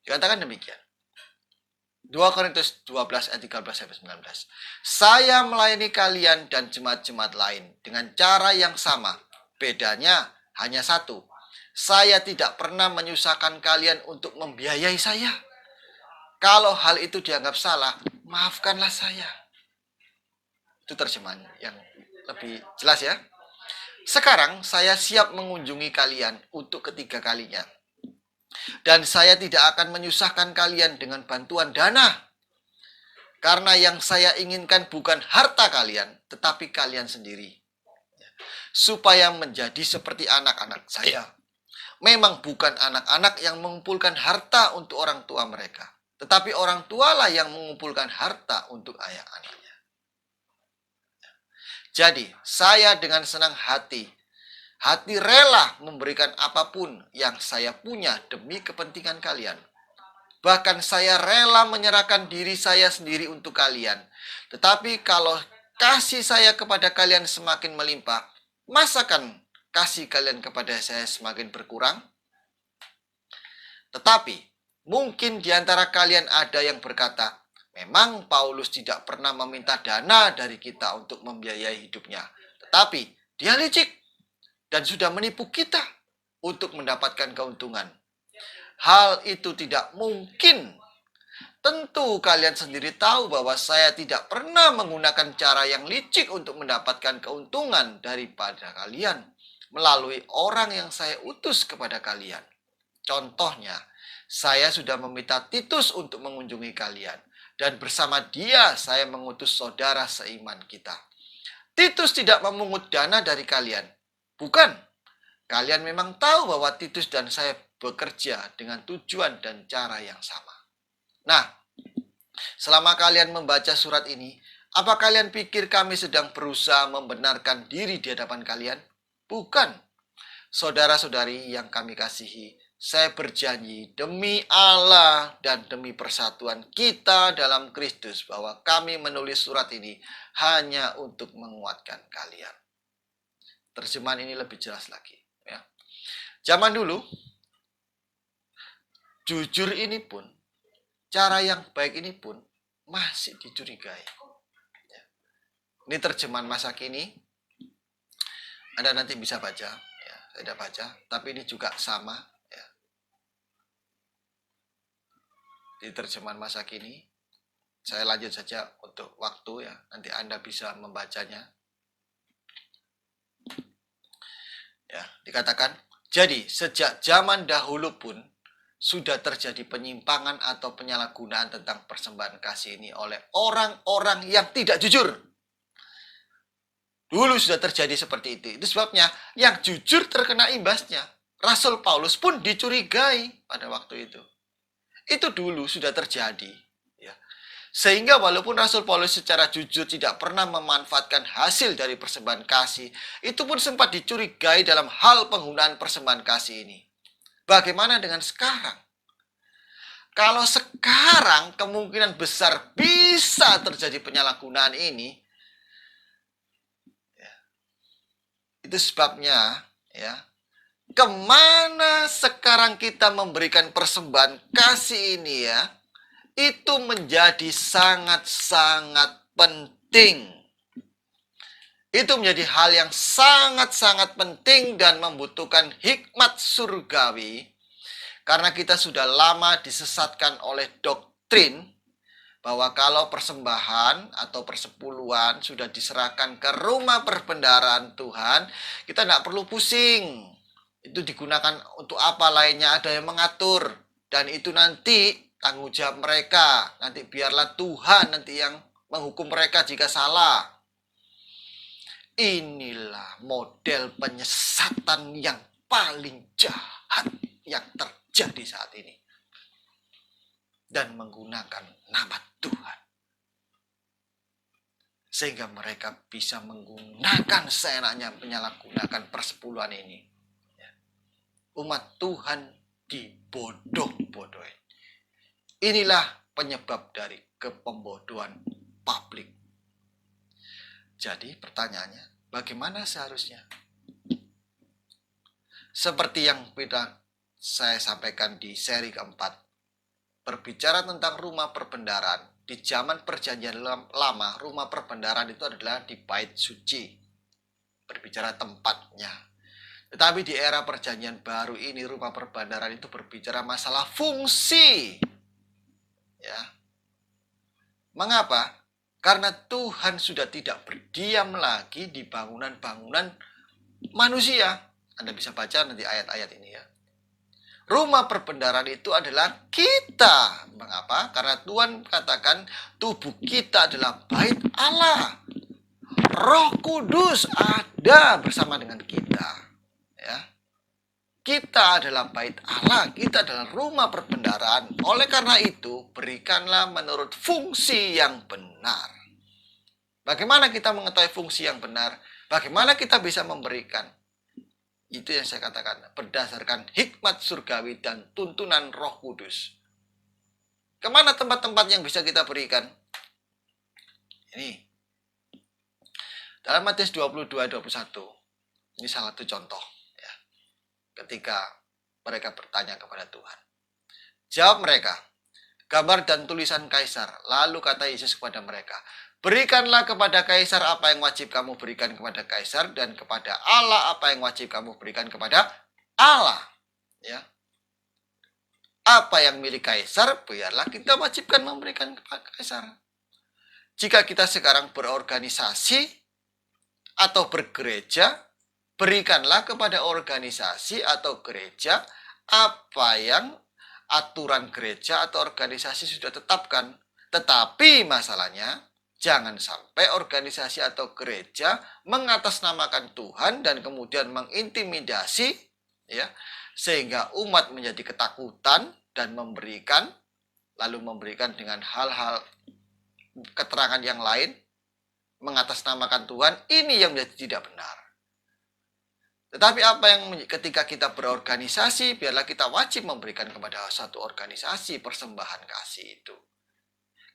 Dikatakan demikian. 2 Korintus 12 ayat 13-19. Saya melayani kalian dan jemaat-jemaat lain dengan cara yang sama. Bedanya hanya satu. Saya tidak pernah menyusahkan kalian untuk membiayai saya. Kalau hal itu dianggap salah, maafkanlah saya. Itu terjemahan yang lebih jelas ya. Sekarang saya siap mengunjungi kalian untuk ketiga kalinya. Dan saya tidak akan menyusahkan kalian dengan bantuan dana. Karena yang saya inginkan bukan harta kalian, tetapi kalian sendiri. Supaya menjadi seperti anak-anak saya. Memang bukan anak-anak yang mengumpulkan harta untuk orang tua mereka. Tetapi orang tualah yang mengumpulkan harta untuk ayah anaknya. Jadi, saya dengan senang hati rela memberikan apapun yang saya punya demi kepentingan kalian. Bahkan saya rela menyerahkan diri saya sendiri untuk kalian. Tetapi kalau kasih saya kepada kalian semakin melimpah, masakan kasih kalian kepada saya semakin berkurang? Tetapi mungkin di antara kalian ada yang berkata, memang Paulus tidak pernah meminta dana dari kita untuk membiayai hidupnya. Tetapi dia licik dan sudah menipu kita untuk mendapatkan keuntungan. Hal itu tidak mungkin. Tentu kalian sendiri tahu bahwa saya tidak pernah menggunakan cara yang licik untuk mendapatkan keuntungan daripada kalian melalui orang yang saya utus kepada kalian. Contohnya, saya sudah meminta Titus untuk mengunjungi kalian. Dan bersama dia saya mengutus saudara seiman kita. Titus tidak memungut dana dari kalian. Bukan. Kalian memang tahu bahwa Titus dan saya bekerja dengan tujuan dan cara yang sama. Nah, selama kalian membaca surat ini, apa kalian pikir kami sedang berusaha membenarkan diri di hadapan kalian? Bukan. Saudara-saudari yang kami kasihi, saya berjanji demi Allah dan demi persatuan kita dalam Kristus bahwa kami menulis surat ini hanya untuk menguatkan kalian. Terjemahan ini lebih jelas lagi. Ya. Zaman dulu, jujur ini pun, cara yang baik ini pun masih dicurigai. Ya. Ini terjemahan masa kini. Anda nanti bisa baca. Ya, saya sudah baca. Tapi ini juga sama. Di terjemahan masa kini, saya lanjut saja untuk waktu ya, nanti Anda bisa membacanya. Ya, dikatakan, jadi sejak zaman dahulu pun sudah terjadi penyimpangan atau penyalahgunaan tentang persembahan kasih ini oleh orang-orang yang tidak jujur. Dulu sudah terjadi seperti itu. Itu sebabnya yang jujur terkena imbasnya. Rasul Paulus pun dicurigai pada waktu itu. Itu dulu sudah terjadi. Ya. Sehingga walaupun Rasul Paulus secara jujur tidak pernah memanfaatkan hasil dari persembahan kasih, itu pun sempat dicurigai dalam hal penggunaan persembahan kasih ini. Bagaimana dengan sekarang? Kalau sekarang kemungkinan besar bisa terjadi penyalahgunaan ini, ya, itu sebabnya ya, kemana sekarang kita memberikan persembahan kasih ini ya, itu menjadi sangat-sangat penting. Itu menjadi hal yang sangat-sangat penting dan membutuhkan hikmat surgawi. Karena kita sudah lama disesatkan oleh doktrin bahwa kalau persembahan atau persepuluhan sudah diserahkan ke rumah perbendaharaan Tuhan, kita tidak perlu pusing. Itu digunakan untuk apa lainnya, ada yang mengatur. Dan itu nanti tanggung jawab mereka. Nanti biarlah Tuhan nanti yang menghukum mereka jika salah. Inilah model penyesatan yang paling jahat yang terjadi saat ini. Dan menggunakan nama Tuhan. Sehingga mereka bisa menggunakan seenaknya menyalahgunakan persepuluhan ini. Umat Tuhan dibodoh-bodohin. Inilah penyebab dari kepembodohan publik. Jadi pertanyaannya, bagaimana seharusnya? Seperti yang saya sampaikan di seri keempat, berbicara tentang rumah perbendaharaan. Di zaman perjanjian lama, rumah perbendaharaan itu adalah di bait suci. Berbicara tempatnya. Tetapi di era perjanjian baru ini, rumah perbendaharaan itu berbicara masalah fungsi. Ya. Mengapa? Karena Tuhan sudah tidak berdiam lagi di bangunan-bangunan manusia. Anda bisa baca nanti ayat-ayat ini ya. Rumah perbendaharaan itu adalah kita. Mengapa? Karena Tuhan katakan tubuh kita adalah bait Allah. Roh Kudus ada bersama dengan kita. Ya. Kita adalah bait Allah, kita adalah rumah perbendaharaan. Oleh karena itu, berikanlah menurut fungsi yang benar. Bagaimana kita mengetahui fungsi yang benar? Bagaimana kita bisa memberikan? Itu yang saya katakan, berdasarkan hikmat surgawi dan tuntunan Roh Kudus. Kemana tempat-tempat yang bisa kita berikan? Ini. Dalam Matius 22-21, ini salah satu contoh. Ya. Ketika mereka bertanya kepada Tuhan. Jawab mereka, gambar dan tulisan Kaisar. Lalu kata Yesus kepada mereka, berikanlah kepada Kaisar apa yang wajib kamu berikan kepada Kaisar, dan kepada Allah apa yang wajib kamu berikan kepada Allah. Ya. Apa yang milik Kaisar, biarlah kita wajibkan memberikan kepada Kaisar. Jika kita sekarang berorganisasi atau bergereja, berikanlah kepada organisasi atau gereja apa yang aturan gereja atau organisasi sudah tetapkan. Tetapi masalahnya, jangan sampai organisasi atau gereja mengatasnamakan Tuhan dan kemudian mengintimidasi, ya, sehingga umat menjadi ketakutan dan lalu memberikan dengan hal-hal keterangan yang lain, mengatasnamakan Tuhan. Ini yang menjadi tidak benar. Tetapi apa yang ketika kita berorganisasi, biarlah kita wajib memberikan kepada satu organisasi persembahan kasih itu.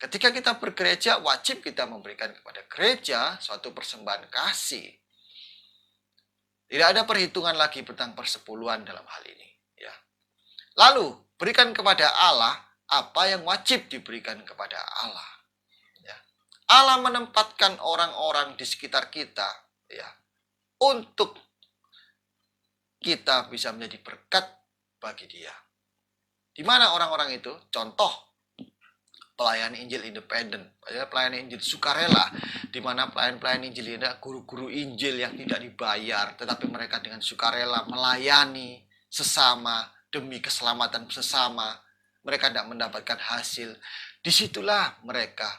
Ketika kita bergereja, wajib kita memberikan kepada gereja suatu persembahan kasih. Tidak ada perhitungan lagi tentang persepuluhan dalam hal ini. Ya. Lalu, berikan kepada Allah apa yang wajib diberikan kepada Allah. Ya. Allah menempatkan orang-orang di sekitar kita, ya, untuk kita bisa menjadi berkat bagi dia. Di mana orang-orang itu? Contoh, pelayan Injil independen, pelayan Injil sukarela, di mana pelayan-pelayan Injil ini guru-guru Injil yang tidak dibayar, tetapi mereka dengan sukarela melayani sesama demi keselamatan sesama. Mereka tidak mendapatkan hasil. Disitulah mereka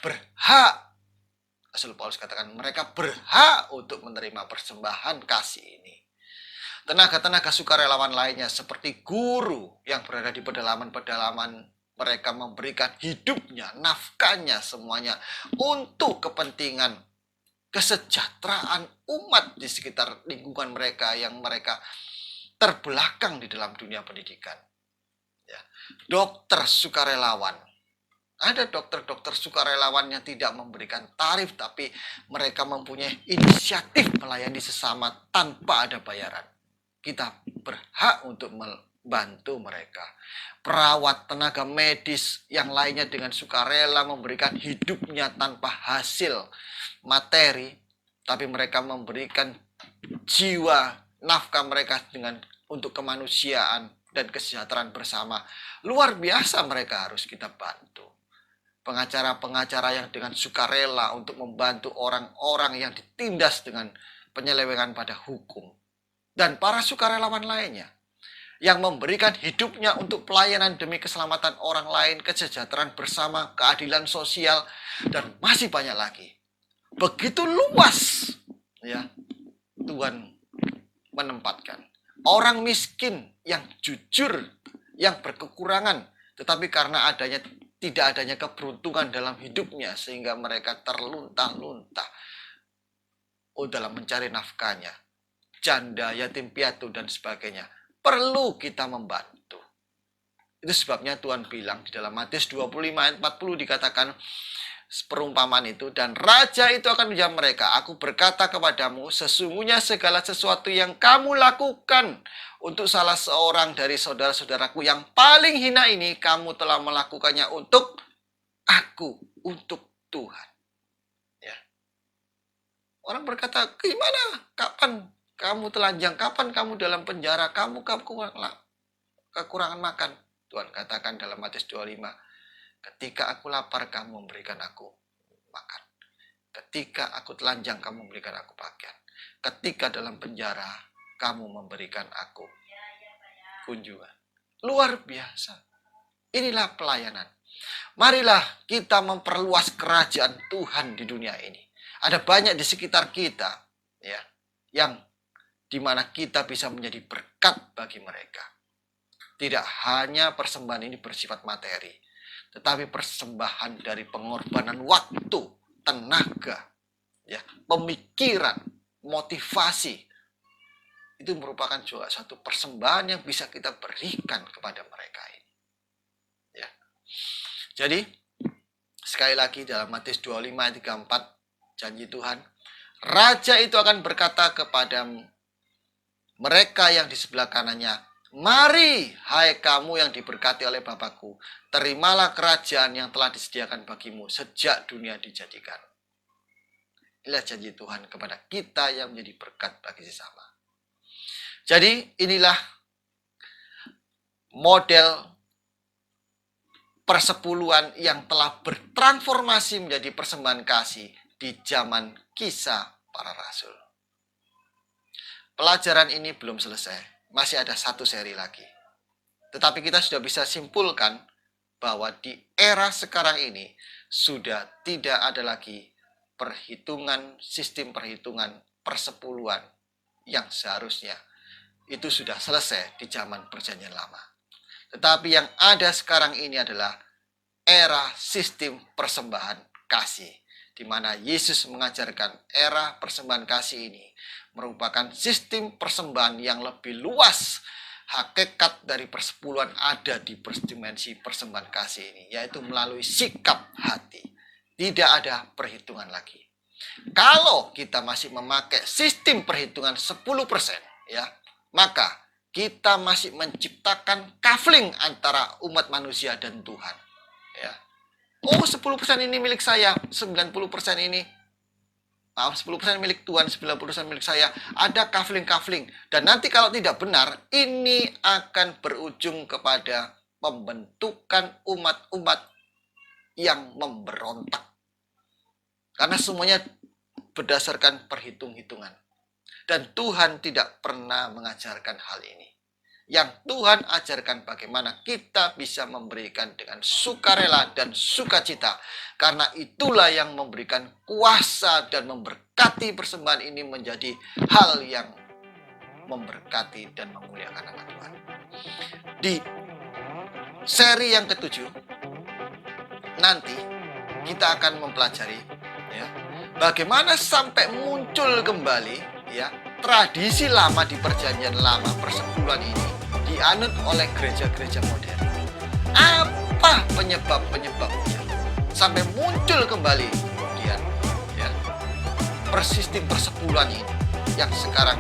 berhak. Rasul Paulus katakan mereka berhak untuk menerima persembahan kasih ini. Tenaga-tenaga sukarelawan lainnya seperti guru yang berada di pedalaman-pedalaman, mereka memberikan hidupnya, nafkahnya, semuanya untuk kepentingan kesejahteraan umat di sekitar lingkungan mereka yang mereka terbelakang di dalam dunia pendidikan. Ya. Dokter sukarelawan. Ada dokter-dokter sukarelawan yang tidak memberikan tarif, tapi mereka mempunyai inisiatif melayani sesama tanpa ada bayaran. Kita berhak untuk membantu mereka. Perawat, tenaga medis yang lainnya dengan sukarela memberikan hidupnya tanpa hasil materi, tapi mereka memberikan jiwa, nafkah mereka untuk kemanusiaan dan kesejahteraan bersama. Luar biasa, mereka harus kita bantu. Pengacara-pengacara yang dengan sukarela untuk membantu orang-orang yang ditindas dengan penyelewengan pada hukum. Dan para sukarelawan lainnya yang memberikan hidupnya untuk pelayanan demi keselamatan orang lain, kesejahteraan bersama, keadilan sosial, dan masih banyak lagi. Begitu luas, ya, Tuhan menempatkan orang miskin yang jujur, yang berkekurangan, tetapi karena tidak adanya keberuntungan dalam hidupnya, sehingga mereka terlunta-lunta dalam mencari nafkahnya. Janda, yatim piatu, dan sebagainya. Perlu kita membantu. Itu sebabnya Tuhan bilang di dalam Matius 25 ayat 40 dikatakan perumpamaan itu, dan raja itu akan menjawab mereka, aku berkata kepadamu, sesungguhnya segala sesuatu yang kamu lakukan untuk salah seorang dari saudara-saudaraku yang paling hina ini, kamu telah melakukannya untuk aku, untuk Tuhan. Ya. Orang berkata, gimana? Kapan kamu telanjang? Kapan kamu dalam penjara? Kamu kekurangan makan. Tuhan katakan dalam Matius 25, ketika aku lapar, kamu memberikan aku makan. Ketika aku telanjang, kamu memberikan aku pakaian. Ketika dalam penjara, kamu memberikan aku kunjungan. Luar biasa. Inilah pelayanan. Marilah kita memperluas kerajaan Tuhan di dunia ini. Ada banyak di sekitar kita, ya, yang dimana kita bisa menjadi berkat bagi mereka. Tidak hanya persembahan ini bersifat materi, tetapi persembahan dari pengorbanan waktu, tenaga, ya, pemikiran, motivasi. Itu merupakan juga satu persembahan yang bisa kita berikan kepada mereka ini. Ya. Jadi, sekali lagi dalam Matius 25 ayat 34, janji Tuhan, raja itu akan berkata kepada mereka yang di sebelah kanannya, mari, hai kamu yang diberkati oleh Bapakku, terimalah kerajaan yang telah disediakan bagimu sejak dunia dijadikan. Inilah janji Tuhan kepada kita yang menjadi berkat bagi sesama. Jadi inilah model persepuluhan yang telah bertransformasi menjadi persembahan kasih di zaman Kisah Para Rasul. Pelajaran ini belum selesai. Masih ada satu seri lagi. Tetapi kita sudah bisa simpulkan bahwa di era sekarang ini sudah tidak ada lagi sistem perhitungan persepuluhan yang seharusnya itu sudah selesai di zaman Perjanjian Lama. Tetapi yang ada sekarang ini adalah era sistem persembahan kasih, di mana Yesus mengajarkan era persembahan kasih ini merupakan sistem persembahan yang lebih luas. Hakikat dari persepuluhan ada di dimensi persembahan kasih ini, yaitu melalui sikap hati. Tidak ada perhitungan lagi. Kalau kita masih memakai sistem perhitungan 10%, ya, maka kita masih menciptakan kafling antara umat manusia dan Tuhan. Ya. Oh, 10% ini milik saya, 90% ini 10% milik Tuhan, 90% milik saya. Ada kafling-kafling. Dan nanti kalau tidak benar, ini akan berujung kepada pembentukan umat-umat yang memberontak. Karena semuanya berdasarkan perhitung-hitungan. Dan Tuhan tidak pernah mengajarkan hal ini. Yang Tuhan ajarkan bagaimana kita bisa memberikan dengan sukarela dan sukacita. Karena itulah yang memberikan kuasa dan memberkati persembahan ini menjadi hal yang memberkati dan memuliakan nama Tuhan. Di seri yang ke-7, nanti kita akan mempelajari, ya, bagaimana sampai muncul kembali, ya, tradisi lama di Perjanjian Lama persepuluhan ini dianut oleh gereja-gereja modern. Apa penyebab-penyebabnya sampai muncul kembali kemudian, ya, persistem persepuluhan ini yang sekarang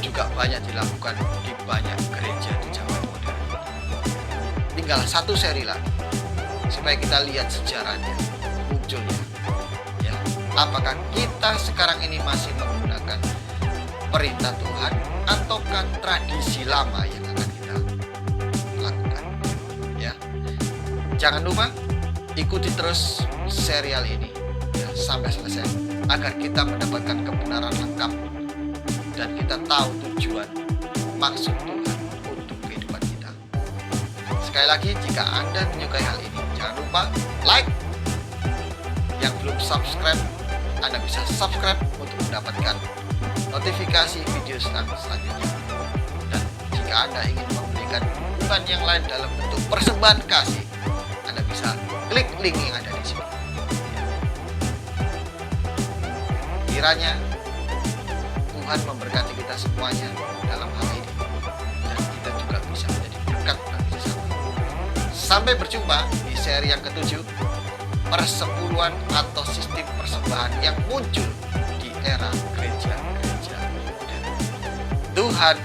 juga banyak dilakukan di banyak gereja di zaman modern. Tinggal satu seri lagi supaya kita lihat sejarahnya munculnya, ya. Apakah kita sekarang ini masih menggunakan perintah Tuhan ataukah tradisi lama yang akan kita lakukan, ya. Jangan lupa ikuti terus serial ini, ya, sampai selesai agar kita mendapatkan kebenaran lengkap dan kita tahu tujuan maksud Tuhan untuk kehidupan kita. Sekali lagi, jika Anda menyukai hal ini, jangan lupa like. Yang belum subscribe, Anda bisa subscribe untuk mendapatkan notifikasi video selanjutnya. Dan jika Anda ingin memberikan dukungan yang lain dalam bentuk persembahan kasih, Anda bisa klik link yang ada di sini. Kiranya Tuhan memberkati kita semuanya dalam hal ini, dan kita juga bisa menjadi berkat bagi sesama. Sampai berjumpa di seri yang ketujuh, persepuluhan atau sistem persembahan yang muncul di era gereja-gereja modern. Tuhan